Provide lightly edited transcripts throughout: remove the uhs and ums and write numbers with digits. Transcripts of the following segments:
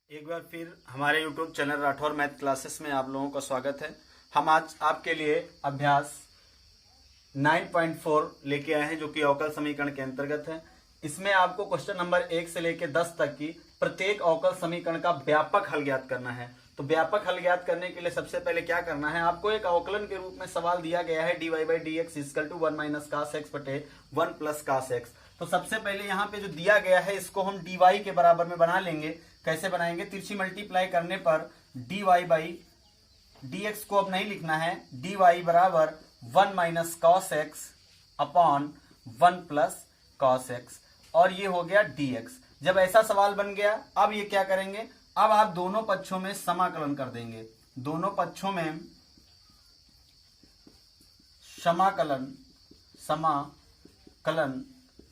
एक बार फिर हमारे YouTube channel Rathore math classes में आप लोगों का स्वागत है। हम आज आपके लिए अभ्यास 9.4 लेके आए हैं जो कि अवकल समीकरण के अंतर्गत है। इसमें आपको क्वेश्चन नंबर 1 से लेकर 10 तक की प्रत्येक अवकल समीकरण का व्यापक हल ज्ञात करना है। तो व्यापक हल ज्ञात करने के लिए सबसे पहले क्या करना है, आपको एक अवकलन के रूप में सवाल दिया गया है dy by d x equal to 1 minus cos x बटे 1 प्लस कास एक्स। तो सबसे पहले यहाँ पे जो दिया गया है इसको हम dy के बराबर में बना लेंगे। कैसे बनाएंगे, तिरछी मल्टीप्लाई करने पर dy बाई dx को अब नहीं लिखना है, dy बराबर 1 minus cos x upon 1 plus cos x और ये हो गया dx। जब ऐसा सवाल बन गया अब ये क्या करेंगे, अब आप दोनों पक्षों में समाकलन कर देंगे। दोनों पक्षों में समाकलन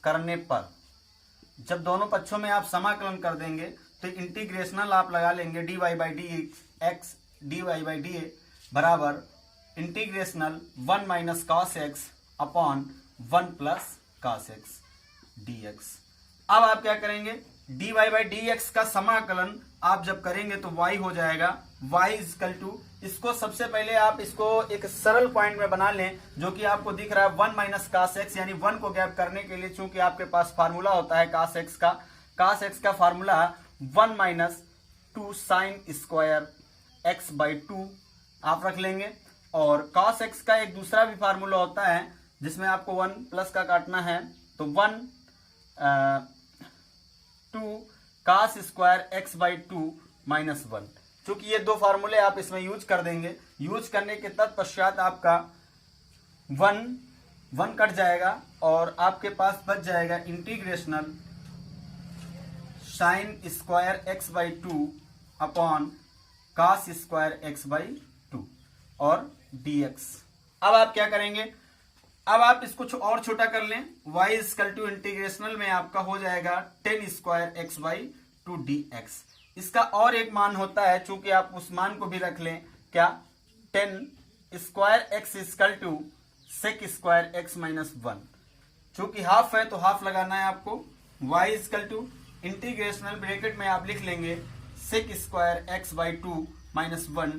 करने पर जब दोनों पक्षों में आप समाकलन कर देंगे तो इंटीग्रेशनल आप लगा लेंगे dy by d x dy by D बराबर इंटीग्रेशनल 1 minus cos x upon 1 plus cos x dx। अब आप क्या करेंगे, dy बाई डी एक्स का समाकलन आप जब करेंगे तो y हो जाएगा y इजकल टू, इसको सबसे पहले आप इसको एक सरल पॉइंट में बना लें जो कि आपको दिख रहा है 1 माइनस कास एक्स, यानी 1 को गैप करने के लिए चूंकि आपके पास फार्मूला होता है कास एक्स का formula 1 minus 2 sign square x by 2 आप रख लेंगे। और कॉस एक्स का एक दूसरा भी फार्मूला होता है जिसमें आपको 1 प्लस का काटना है, तो 2 cos square x by 2 minus 1। चूंकि ये दो फार्मूले आप इसमें यूज कर देंगे, यूज करने के तत्पश्चात आपका 1 कट जाएगा और आपके पास बच जाएगा integrational sine square x by 2 upon cos square x by 2 और dx। अब आप क्या करेंगे, अब आप इसको और छोटा कर लें, y इजकल टू इंटीग्रेशनल में आपका हो जाएगा 10 स्क्वायर एक्स बाई 2 dx। इसका और एक मान होता है, चूंकि आप उस मान को भी रख लें, क्या 10 square x equal to sec square x minus 1। चूंकि हाफ है तो हाफ लगाना है आपको, y equal to integrational bracket में आप लिख लेंगे sec square x by 2 minus 1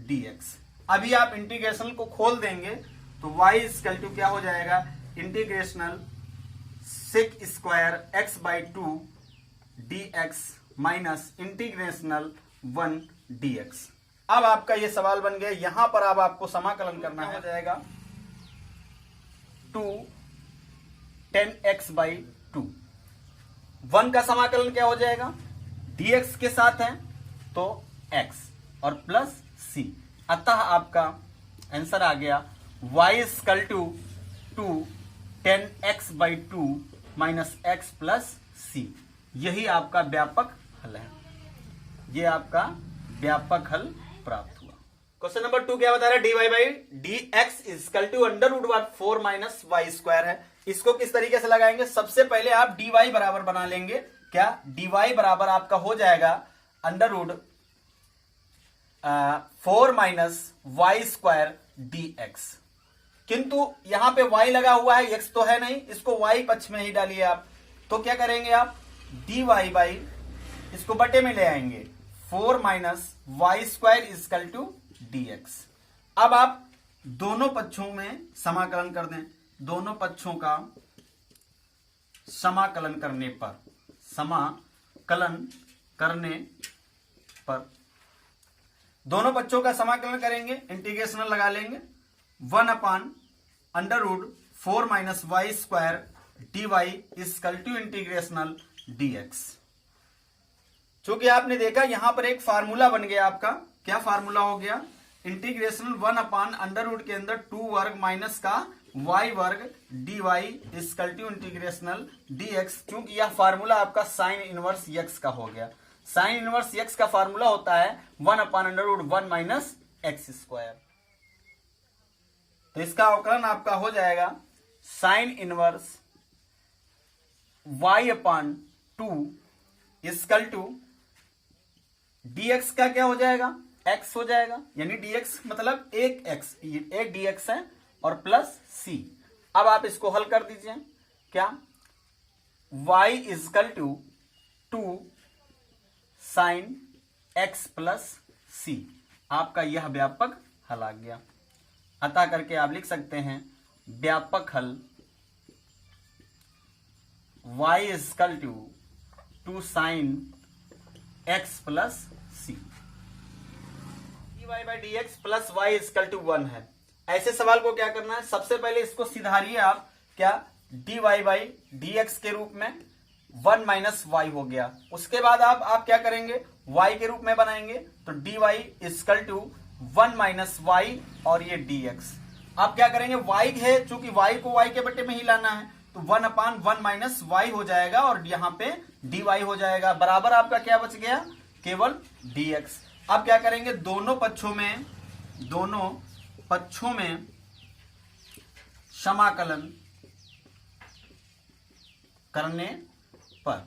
dx। अभी आप इंटीग्रेशनल को खोल देंगे तो y इजकल टू क्या हो जाएगा, integrational sec square x by 2 dx minus integrational 1 dx। अब आपका ये सवाल बन गया, यहां पर अब आपको समाकलन करना हो जाएगा 2 10x बाई 2। 1 का समाकलन क्या हो जाएगा, dx के साथ है तो x और प्लस c, अतः आपका आंसर आ गया y equal to 2 10x by 2 minus x plus c। यही आपका व्यापक हल है, ये आपका व्यापक हल प्राप्त हुआ। क्वेश्चन नंबर 2 क्या बता रहा है, dy by d x equal to under root 4 minus y square है। इसको किस तरीके से लगाएंगे, सबसे पहले आप dy बराबर बना लेंगे, क्या dy बराबर आपका हो जाएगा under root 4 minus y square dx। किंतु यहां पे y लगा हुआ है, x तो है नहीं, इसको y पक्ष में ही डालिए आप। तो क्या करेंगे आप, dy बाई इसको बटे में ले आएंगे 4 minus y square equal to dx। अब आप दोनों पक्षों में समाकलन कर दें, दोनों पक्षों का समाकलन करने पर दोनों पक्षों का समाकलन करेंगे, इंटीग्रेशनल लगा लेंगे 1 upon under root 4 minus y square d y equal to integrational dx। चूंकि आपने देखा यहां पर एक फार्मूला बन गया आपका, क्या फार्मूला हो गया, इंटीग्रेशनल 1 अपान अंडर रूट के अंदर 2 वर्ग माइनस का y वर्ग dy equal to integrational dx। चूंकि यह फार्मूला आपका साइन इनवर्स x का हो गया। साइन इनवर्स x का फार्मूला होता है 1 upon under root 1 minus x square. तो इसका अवकलन आपका हो जाएगा sine inverse y upon 2 equal to dx का क्या हो जाएगा, x हो जाएगा, यानी dx मतलब एक dx है और प्लस c। अब आप इसको हल कर दीजिए, क्या y equal to 2 sine x plus c, आपका यह व्यापक हल आ गया। अतः करके आप लिख सकते हैं व्यापक हल y equal to sine x plus c, dy by d x plus y equal to 1 है। ऐसे सवाल को क्या करना है, सबसे पहले इसको सुधारिए आप, क्या dy बाई डी एक्स के रूप में 1 माइनस वाई हो गया। उसके बाद आप क्या करेंगे, y के रूप में बनाएंगे, तो dy equal to 1 minus y और ये dx। आप क्या करेंगे, y है, चूंकि y को y के बटे में ही लाना है, तो 1/1 माइनस वाई हो जाएगा और यहां पे dy हो जाएगा, बराबर आपका क्या बच गया, केवल dx। अब क्या करेंगे, दोनों पक्षों में समाकलन करने पर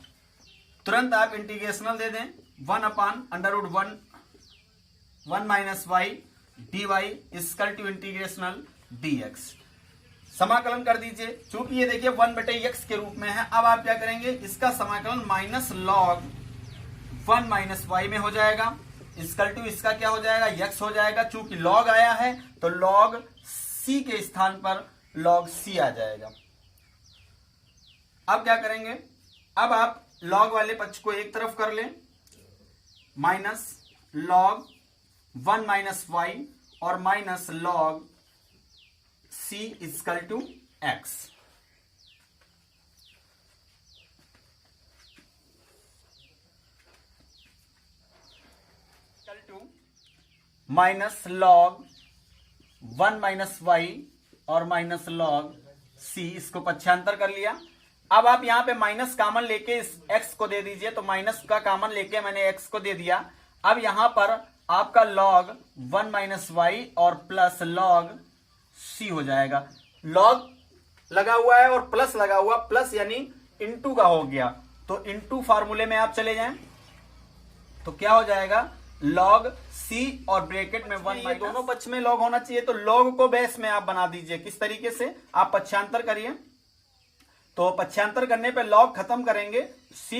तुरंत आप इंटीग्रेशनल दे दें, 1/√1 minus y dy equal to integrational dx। समाकलन कर दीजिए, चूंकि ये देखिए 1/x के रूप में है। अब आप क्या करेंगे, इसका समाकलन माइनस लॉग 1 माइनस वाई में हो जाएगा, इक्वल टू इसका क्या हो जाएगा, x हो जाएगा। चूंकि लॉग आया है तो लॉग c के स्थान पर लॉग c आ जाएगा। अब क्या करेंगे, अब आप लॉग वाले पक्ष को एक तरफ कर लें, माइनस लॉग 1 माइनस वाई और minus log c equal to x। Equal to minus log 1 minus y और माइनस लॉग c, इसको पक्षांतर कर लिया। अब आप यहां पे माइनस कामन लेके इस x को दे दीजिए, तो माइनस का कामन लेके मैंने x को दे दिया। अब यहां पर आपका log 1 माइनस वाई और प्लस log c हो जाएगा। log लगा हुआ है और प्लस लगा हुआ, प्लस यानी इनटू का हो गया, तो इनटू फार्मूले में आप चले जाएं तो क्या हो जाएगा, log c और ब्रैकेट में 1 माइनस, दोनों पक्ष में log होना चाहिए, तो log को बेस में आप बना दीजिए। किस तरीके से, आप पक्षांतर करिए, तो पक्षांतर करने पे log खत्म करेंगे, c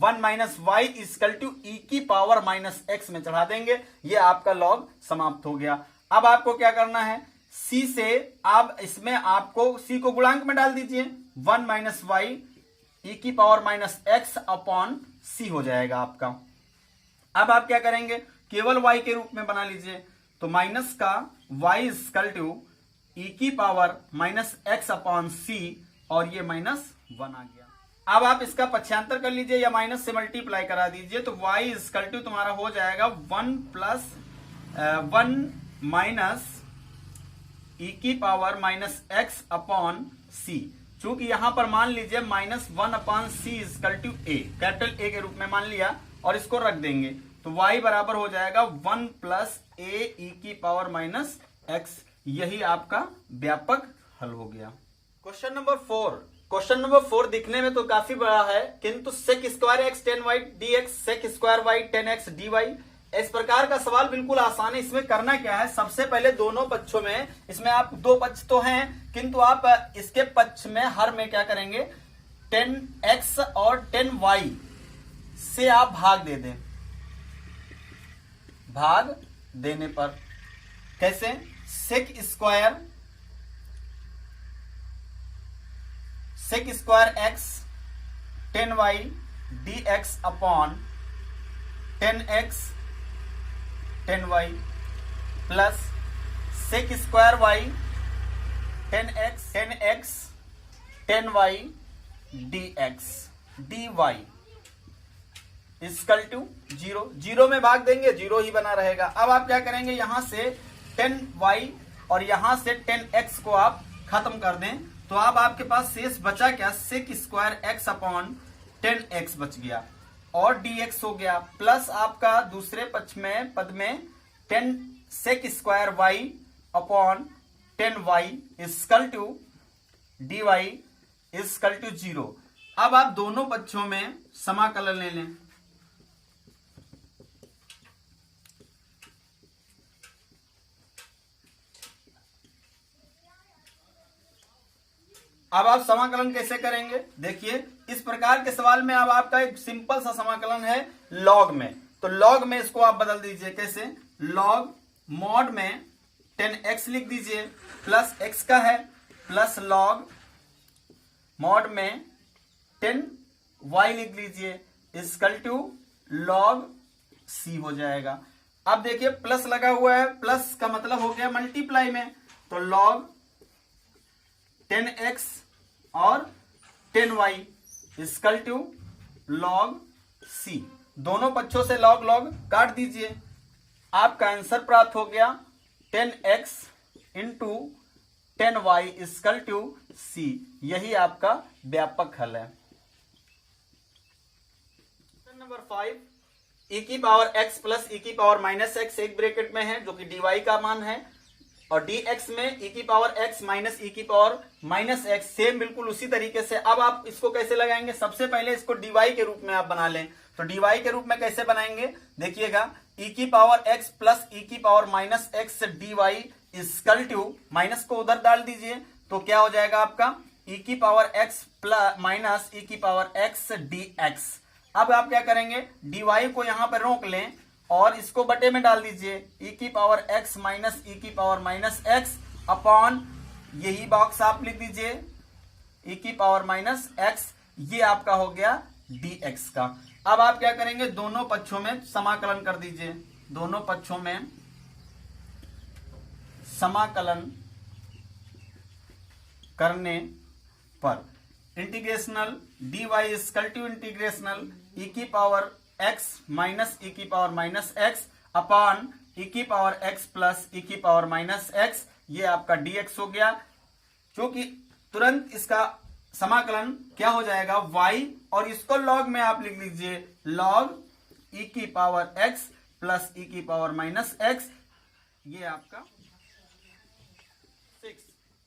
1 minus y equal to e की पावर माइनस x में चढ़ा देंगे, ये आपका log समाप्त हो गया। अब आपको क्या करना है, c से आप इसमें आपको c को गुणांक में डाल दीजिए, 1 माइनस वाई e की power minus x upon c हो जाएगा आपका। अब आप क्या करेंगे, केवल y के रूप में बना लीजिए, तो माइनस का y इक्वल टू e की power minus x upon c और ये -1 आ गया। अब आप इसका पक्षांतर कर लीजिए या माइनस से मल्टीप्लाई करा दीजिए, तो y इक्वल टू तुम्हारा हो जाएगा 1 माइनस e की power minus x upon c। चूंकि यहां पर मान लीजिए -1 upon c equal to a, capital A के रूप में मान लिया और इसको रख देंगे, तो y बराबर हो जाएगा 1 प्लस a e की पावर माइनस x। यही आपका व्यापक हल हो गया। क्वेश्चन नंबर 4 दिखने में तो काफी बड़ा है, किंतु sec square x 10y dx sec square y 10x dy, इस प्रकार का सवाल बिल्कुल आसान है। इसमें करना क्या है, सबसे पहले दोनों पक्षों में, इसमें आप दो पक्ष तो हैं, किंतु आप इसके पक्ष में हर में क्या करेंगे, 10x और 10y से आप भाग दे दें। भाग देने पर कैसे, sec square x 10y dx upon 10x 10y plus sec square y 10x 10y dx dy equal to 0 में भाग देंगे, 0 ही बना रहेगा। अब आप क्या करेंगे, यहां से 10y और यहां से 10x को आप खत्म कर दें, तो अब आपके पास शेष बचा क्या, सेक स्क्वायर एक्स अपॉन 10x बच गया और dx हो गया, प्लस आपका दूसरे पक्ष में पद में 10 sec square y upon 10y equal to dy equal to 0। अब आप दोनों पक्षों में समाकलन ले लें, अब आप समाकलन कैसे करेंगे, देखिए इस प्रकार के सवाल में अब आपका एक सिंपल सा समाकलन है लॉग में, तो log में इसको आप बदल दीजिए। कैसे? log मॉड में 10x लिख दीजिए, प्लस x का है, प्लस log मॉड में 10y लिख लीजिए, इक्वल टू log c हो जाएगा। अब देखिए प्लस लगा हुआ है, प्लस का मतलब हो गया मल्टीप्लाई में, तो log 10x और 10y equal to log c। दोनों पक्षों से log log काट दीजिए, आपका आंसर प्राप्त हो गया 10x into 10y equal to c। यही आपका व्यापक हल है। नंबर 5, e की पावर x प्लस e की पावर माइनस x एक ब्रैकेट में है जो कि dy का मान है, और dx में e की पावर x माइनस e की पावर माइनस x सेम बिल्कुल उसी तरीके से। अब आप इसको कैसे लगाएंगे? सबसे पहले इसको dy के रूप में आप बना लें। तो dy के रूप में कैसे बनाएंगे? देखिएगा, e की पावर x प्लस e की power minus x dy equal to, minus को उधर डाल दीजिए तो क्या हो जाएगा आपका e की power x plus minus e की पावर x dx। अब आप क्या करेंगे? dy को यहां पर रोक लें और इसको बटे में डाल दीजिए, e की पावर x माइनस e की पावर माइनस x अपॉन, यही बॉक्स आप लिख दीजिए e की पावर माइनस x। ये आपका हो गया dx का। अब आप क्या करेंगे? दोनों पक्षों में समाकलन कर दीजिए। दोनों पक्षों में समाकलन करने पर इंटीग्रेशनल dy इक्वल टू इंटीग्रेशनल e की पावर x माइनस e की power minus x upon e की पावर x प्लस e की पावर माइनस x, ये आपका dx हो गया। क्योंकि तुरंत इसका समाकलन क्या हो जाएगा? y, और इसको log में आप लिख लीजिए log e की पावर x प्लस e की पावर माइनस x। ये आपका 6,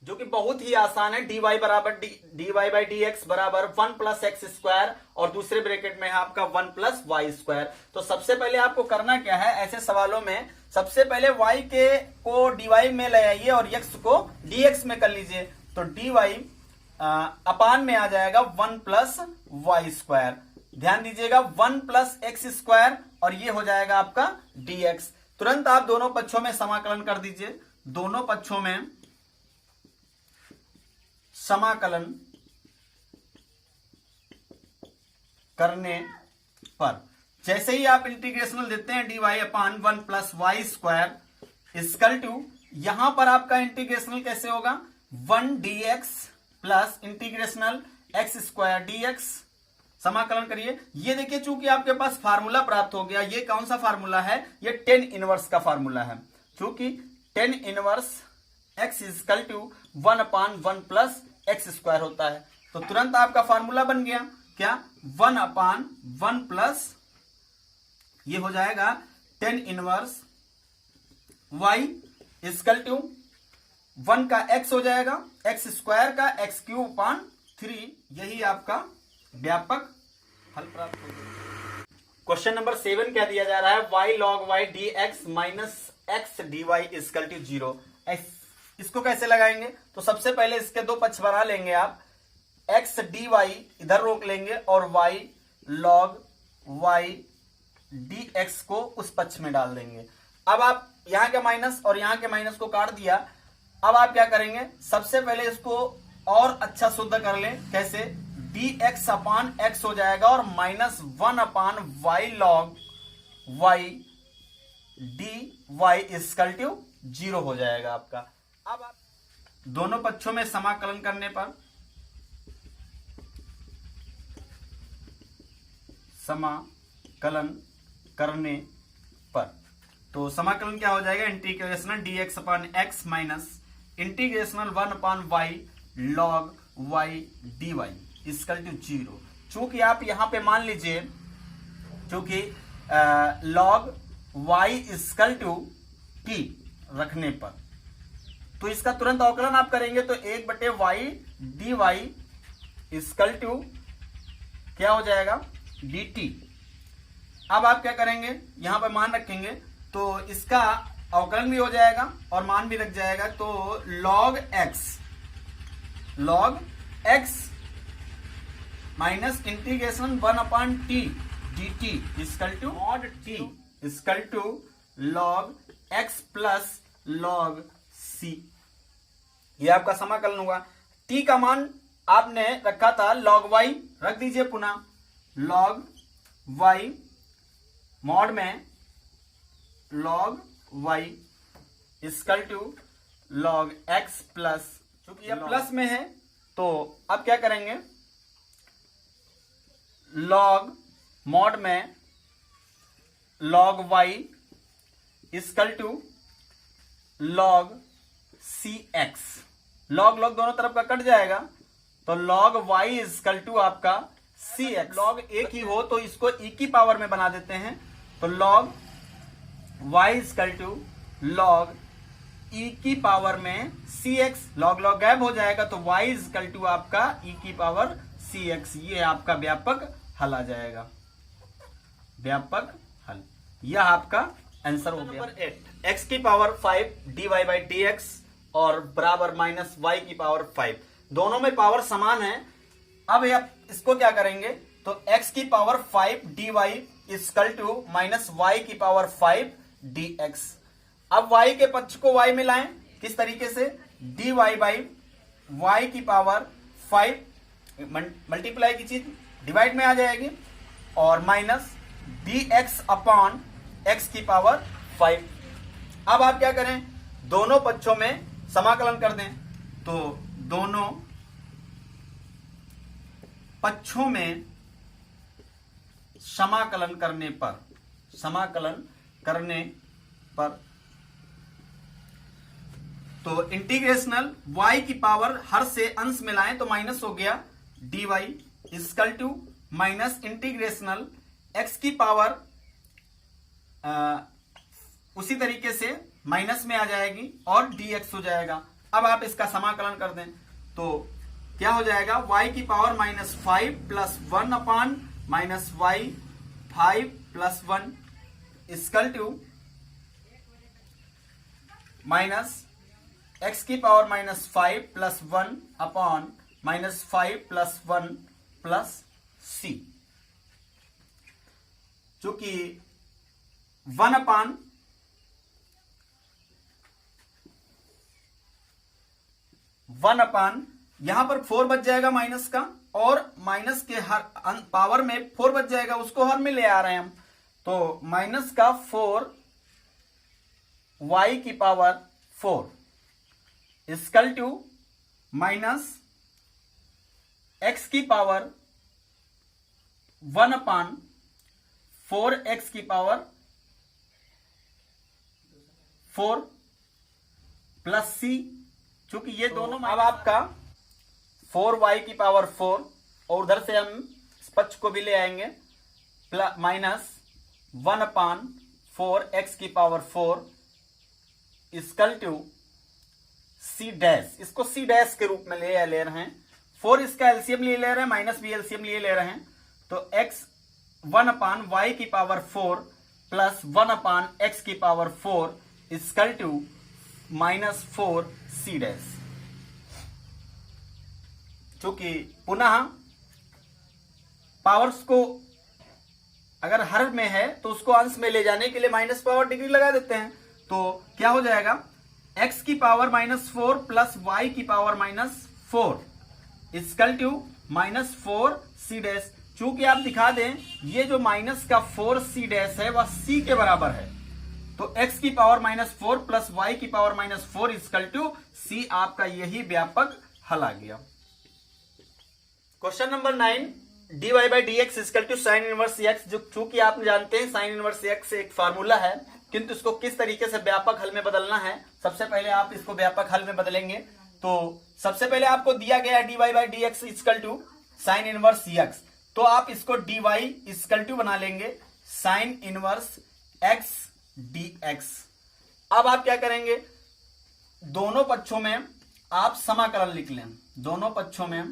जो कि बहुत ही आसान है। dy बराबर dy बाई dx बराबर 1 प्लस एक्स स्क्वायर, और दूसरे ब्रैकेट में है आपका 1 प्लस वाई स्क्वायर। तो सबसे पहले आपको करना क्या है ऐसे सवालों में? सबसे पहले y के को dy में ले आइए और x को dx में कर लीजिए। तो dy अपान में आ जाएगा 1 प्लस वाई स्क्वायर। ध्यान दीजिएगा 1 प्लस एक्स स्क्वायर, और ये हो जाएगा आपका dx। तुरंत आप दोनों पक्षों में समाकलन कर दीजिए। दोनों पक्षों में समाकलन करने पर जैसे ही आप इंटीग्रेशनल देते हैं dy upon 1 plus y square equal to, यहां पर आपका इंटीग्रेशनल कैसे होगा? 1 dx plus integrational x square dx। समाकलन करिए। ये देखिए, चूंकि आपके पास फार्मूला प्राप्त हो गया। ये कौन सा फार्मूला है? ये टेन इनवर्स का फार्मूला है। क्योंकि tan inverse x equal to 1 upon 1 plus x square होता है। तो तुरंत आपका फार्मूला बन गया क्या? 1 अपान 1 प्लस, ये हो जाएगा tan inverse y equal to 1 का x हो जाएगा, एक्स स्क्वायर का एक्स क्यूब अपान 3। यही आपका व्यापक हल प्राप्त हो गया। क्वेश्चन नंबर 7 क्या दिया जा रहा है? y log y dx minus x dy equal to 0। इसको कैसे लगाएंगे? तो सबसे पहले इसके दो पक्ष बना लेंगे आप, x dy इधर रोक लेंगे और y log y dx को उस पक्ष में डाल देंगे। अब आप यहां के माइनस और यहां के माइनस को काट दिया। अब आप क्या करेंगे? सबसे पहले इसको और अच्छा शुद्ध कर लें। कैसे? dx अपान x हो जाएगा और minus 1 upon y log y dy equal to 0 हो जाएगा आपका। अब आप दोनों पक्षों में समाकलन करने पर समाकलन करने पर तो समाकलन क्या हो जाएगा? Integrational dx upon x minus integrational 1 upon y log y dy equal to 0। चूंकि आप यहां पे मान लीजिए, चूंकि log y equal to t रखने पर, तो इसका तुरंत अवकलन आप करेंगे तो 1/y dy इक्वल टू क्या हो जाएगा? dt। अब आप क्या करेंगे? यहां पर मान रखेंगे तो इसका अवकलन भी हो जाएगा और मान भी रख जाएगा। तो log x minus integration 1 upon t dt equal to mod t equal to log x plus log c। ये आपका समाकलन हुआ। t का मान आपने रखा था log y, रख दीजिए पुनः log y मॉड में log y equal to log x plus, चूंकि यह प्लस में है तो अब क्या करेंगे, log मॉड में log y equal to log cx। log log दोनों तरफ का कट जाएगा तो log y इक्वल टू आपका cx। log एक ही हो तो इसको e की पावर में बना देते हैं, तो log y equal to log e की पावर में cx। log log गायब हो जाएगा तो y इक्वल टू आपका e की पावर cx। ये आपका व्यापक हल आ जाएगा, व्यापक हल। यह आपका आंसर हो गया। नंबर 8 x की पावर 5 dy बाई dx और बराबर माइनस y की पावर 5, दोनों में पावर समान है। अब इसको क्या करेंगे, तो x की power 5 dy equal to minus y की पावर 5 dx। अब y के पक्ष को y में लाएं, किस तरीके से, dy बाई y की पावर 5 मल्टीप्लाई की चीज डिवाइड में आ जाएगी और माइनस dx अपॉन x की पावर 5। अब आप क्या करें, दोनों पक्षों में समाकलन कर दें, तो दोनों पक्षों में समाकलन करने पर तो इंटीग्रेशनल y की पावर हर से अंश में लाएं तो माइनस हो गया dy equal to minus integrational x की पावर उसी तरीके से माइनस में आ जाएगी और dx हो जाएगा। अब आप इसका समाकलन कर दें तो क्या हो जाएगा, y की power minus 5 plus 1 upon minus y 5 plus 1 equal to minus x की power minus 5 plus 1 upon minus 5 plus 1 plus c। चूंकि 1 अपान यहां पर 4 बच जाएगा माइनस का, और माइनस के हर पावर में 4 बच जाएगा, उसको हर में ले आ रहे हैं हम, तो माइनस का 4 y की power 4 equal to minus x की पावर 1 अपान 4x की पावर 4 प्लस c। चूंकि ये दोनों अब आपका 4y की पावर 4 और उधर से हम इस पक्ष को भी ले आएंगे माइनस 1 अपान 4x की power 4 equal to c dash. इसको c डैश के रूप में ले रहे हैं, 4 इसका एलसीएम ले रहे हैं, माइनस भी एलसीएम ले रहे हैं, तो x 1 अपान y की पावर 4 प्लस 1 अपान x की power 4 equal to minus 4 c dash. चूंकि पुनः पावर्स को अगर हर में है तो उसको अंश में ले जाने के लिए माइनस पावर डिग्री लगा देते हैं, तो क्या हो जाएगा, x की पावर माइनस 4 प्लस y की power minus 4 equal to minus 4 c dash. चूंकि आप दिखा दें ये जो माइनस का 4 c डैश है वह c के बराबर है, तो x की पावर माइनस 4 प्लस y की power minus 4 equal to c। आपका यही व्यापक हल आ गया। Question number 9 dy by d x equal to sine inverse x। जो चूंकि आप जानते हैं साइन इनवर्स x एक फार्मूला है, किंतु इसको किस तरीके से व्यापक हल में बदलना है, सबसे पहले आप इसको व्यापक हल में बदलेंगे। तो सबसे पहले आपको दिया गया है dy by d x equal to sine inverse x, तो आप इसको dy इक्वल टू बना लेंगे साइन इनवर्स x dx। अब आप क्या करेंगे, दोनों पक्षों में आप समाकलन लिख लें, दोनों पक्षों में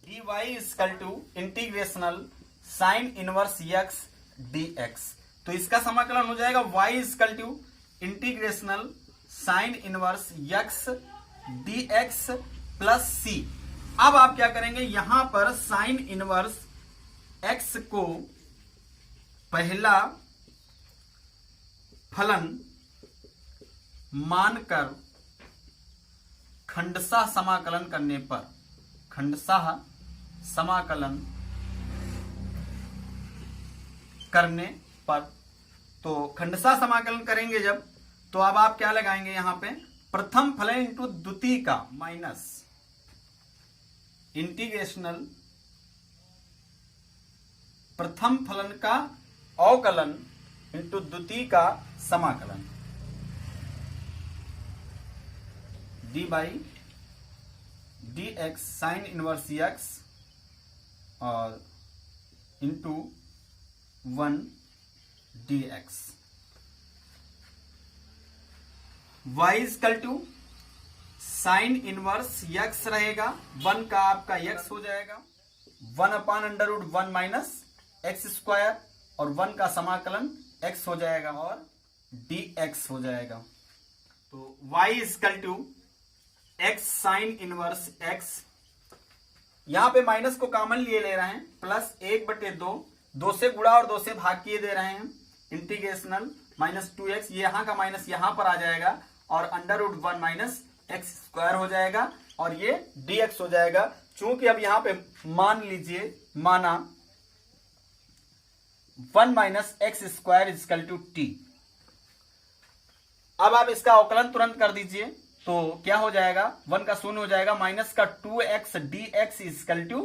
dy equal to integrational sine inverse x dx। तो इसका समाकलन हो जाएगा y equal to integrational sine inverse x dx plus c। अब आप क्या करेंगे, यहां पर साइन इनवर्स x को पहला फलन मानकर खंडशः समाकलन करने पर, खंडशः समाकलन करने पर, तो खंडशः समाकलन करेंगे जब, तो अब आप क्या लगाएंगे यहां पे, प्रथम फलन इंटू द्वितीय का माइनस इंटीग्रेशनल प्रथम फलन का अवकलन इंटू द्वितीय का समाकलन, d by d x sine inverse x और into 1 dx, y equal to sine inverse x रहेगा, 1 का आपका x हो जाएगा, 1/√1 माइनस एक्स स्क्वायर और 1 का समाकलन x हो जाएगा और dx हो जाएगा। तो y equal to x sine inverse x, यहां पे माइनस को कॉमन लिए ले रहे हैं, प्लस 1/2, 2 से गुणा और 2 से भाग किए दे रहे हैं, इंटीग्रेशनल -2x, ये यहां का माइनस यहां पर आ जाएगा और √1 माइनस एक्स स्क्वायर हो जाएगा और ये dx हो जाएगा। चूंकि अब यहां पे मान लीजिए, माना 1 minus x square equal to t, अब आप इसका अवकलन तुरंत कर दीजिए, तो क्या हो जाएगा, 1 का 0 हो जाएगा, माइनस का 2x dx equal to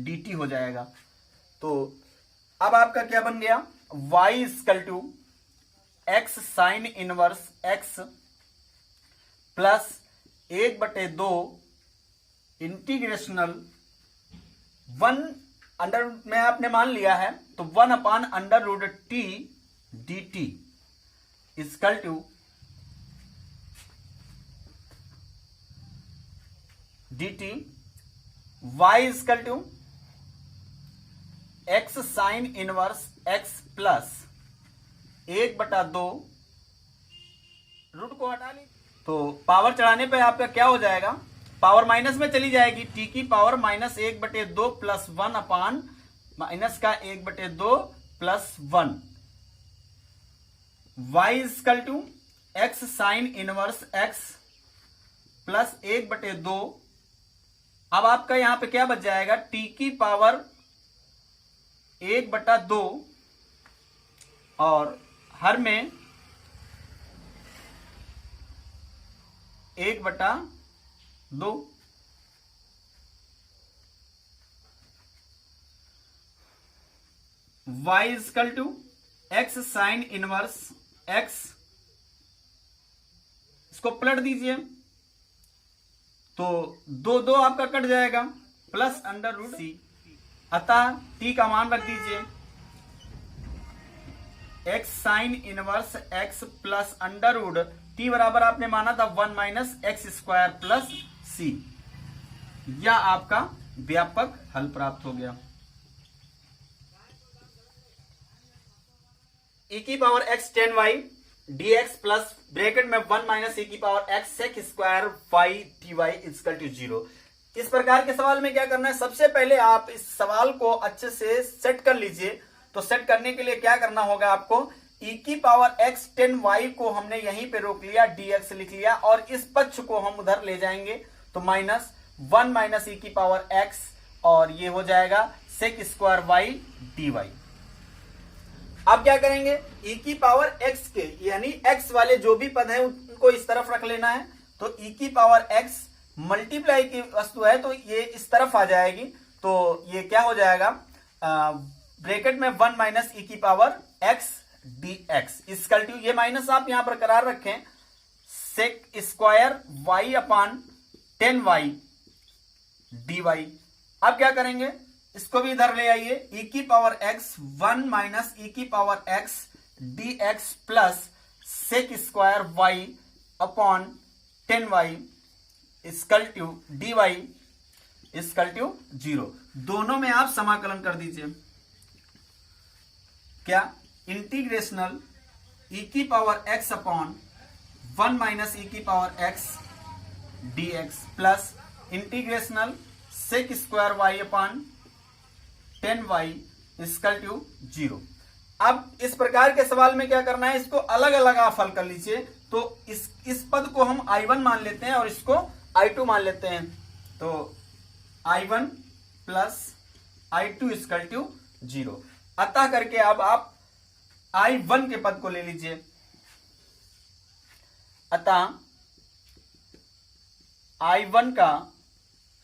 dt हो जाएगा। तो अब आपका क्या बन गया, y equal to x sine inverse x plus 1/2 integrational 1 में आपने मान लिया है, तो 1/√t dt equal to dt, y equal to x sine inverse x plus 1/2, root को हटा ली, तो पावर चढ़ाने पे आपका क्या हो जाएगा, पावर माइनस में चली जाएगी, t की पावर -1/2 प्लस 1 अपान माइनस का 1/2 plus 1, y equal to x sine inverse x plus 1/2, अब आपका यहां पे क्या बच जाएगा, t की पावर 1/2 और हर में 1/2, y equal to x sine inverse x, इसको पलट दीजिए तो 2 आपका कट जाएगा, प्लस √c, अतः t का मान रख दीजिए x sine inverse x plus √t बराबर आपने माना था 1 minus x square plus c, यह आपका व्यापक हल प्राप्त हो गया। e की power x 10y dx plus bracket में 1 माइनस e की power x sec square y dy equal to 0। इस प्रकार के सवाल में क्या करना है, सबसे पहले आप इस सवाल को अच्छे से सेट कर लीजिए। तो सेट करने के लिए क्या करना होगा आपको, e की पावर x 10y को हमने यहीं पे रोक लिया, dx लिख लिया और इस पक्ष को हम उधर ले जाएंगे, तो -1 माइनस e की पावर x और ये हो जाएगा सेक स्क्वायर y dy। अब क्या करेंगे, e की पावर x के यानी x वाले जो भी पद हैं उनको इस तरफ रख लेना है, तो e की पावर x मल्टीप्लाई की वस्तु है तो ये इस तरफ आ जाएगी, तो ये क्या हो जाएगा, ब्रैकेट में 1 माइनस e की power x dx equal to, ये माइनस आप यहां बरकरार रखें, sec square y upon 10y dy। अब क्या करेंगे, इसको भी इधर ले आइए, e की पावर x 1 माइनस e की power x dx plus sec square y upon 10y equal to dy equal to 0। दोनों में आप समाकलन कर दीजिए, क्या, इंटीग्रेशनल e की power x upon 1 minus e की power x dx plus integrational sec square y upon 10y equal to 0। अब इस प्रकार के सवाल में क्या करना है, इसको अलग अलग आप हल कर लीजिए। तो इस पद को हम I1 मान लेते हैं और इसको I2 मान लेते हैं। तो I1 plus I2 equal to 0। अतः करके अब आप I1 के पद को ले लीजिए। अतः I1 का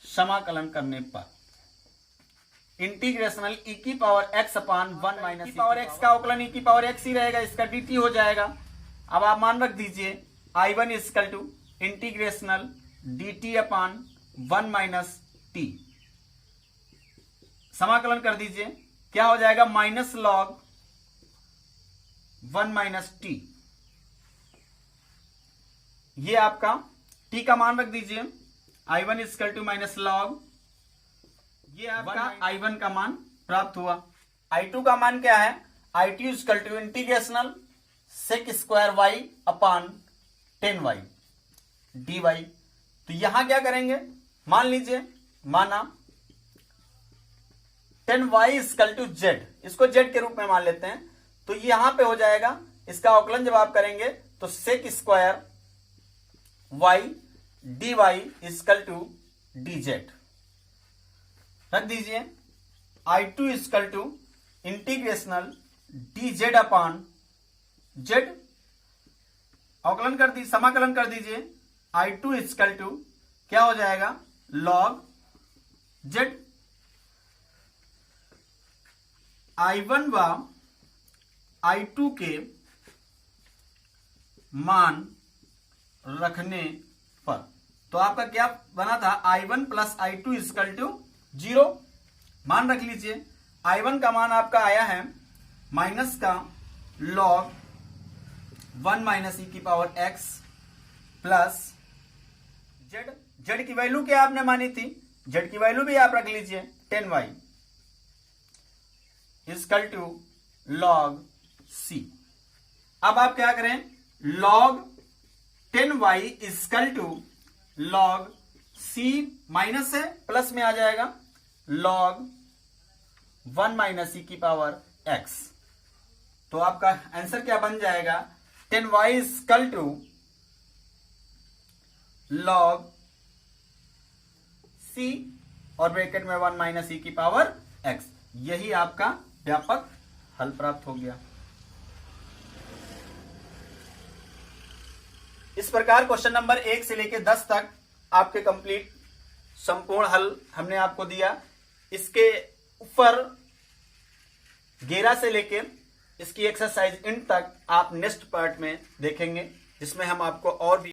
समाकलन करने पर इंटीग्रेशनल e की पावर x अपान 1 माइनस e पावर x का अवकलन e की पावर x ही रहेगा, इसका dt हो जाएगा। अब आप मान रख दीजिए I1 equal to integrational dt upon 1 minus t, समाकलन कर दीजिए, क्या हो जाएगा, माइनस लॉग 1 माइनस टी। ये आपका t का मान रख दीजिए, I1 equal to minus log, ये आपका I1 का मान प्राप्त हुआ। I2 का मान क्या है, I2 equal to integrational sec square y upon 10y dy। तो यहां क्या करेंगे, मान लीजिए, माना 10y इक्वल टू z, इसको z के रूप में मान लेते हैं। तो यहां पे हो जाएगा, इसका अवकलन जब आप करेंगे तो sec square y dy equal to dz रख दीजिए। I2 equal to integrational dz upon z, अवकलन कर दी, समाकलन कर दीजिए। I2 इक्वल टू क्या हो जाएगा, log z। I1 व I2 के मान रखने पर तो आपका क्या बना था, I1 plus I2 equal to 0। मान रख लीजिए, I1 का मान आपका आया है माइनस का log 1 माइनस e की पावर x प्लस z की वैल्यू क्या आपने मानी थी, z की वैल्यू भी आप रख लीजिए 10y equal to log c। अब आप क्या करें, log 10y equal to log c, minus है प्लस में आ जाएगा log 1 माइनस e की पावर x। तो आपका आंसर क्या बन जाएगा, 10y equal to log c और ब्रैकेट में 1 माइनस e की पावर x। यही आपका व्यापक हल प्राप्त हो गया। इस प्रकार क्वेश्चन नंबर 1 से लेकर 10 तक आपके कंप्लीट संपूर्ण हल हमने आपको दिया। इसके ऊपर 11 से लेकर इसकी एक्सरसाइज इन तक आप नेक्स्ट पार्ट में देखेंगे, जिसमें हम आपको और भी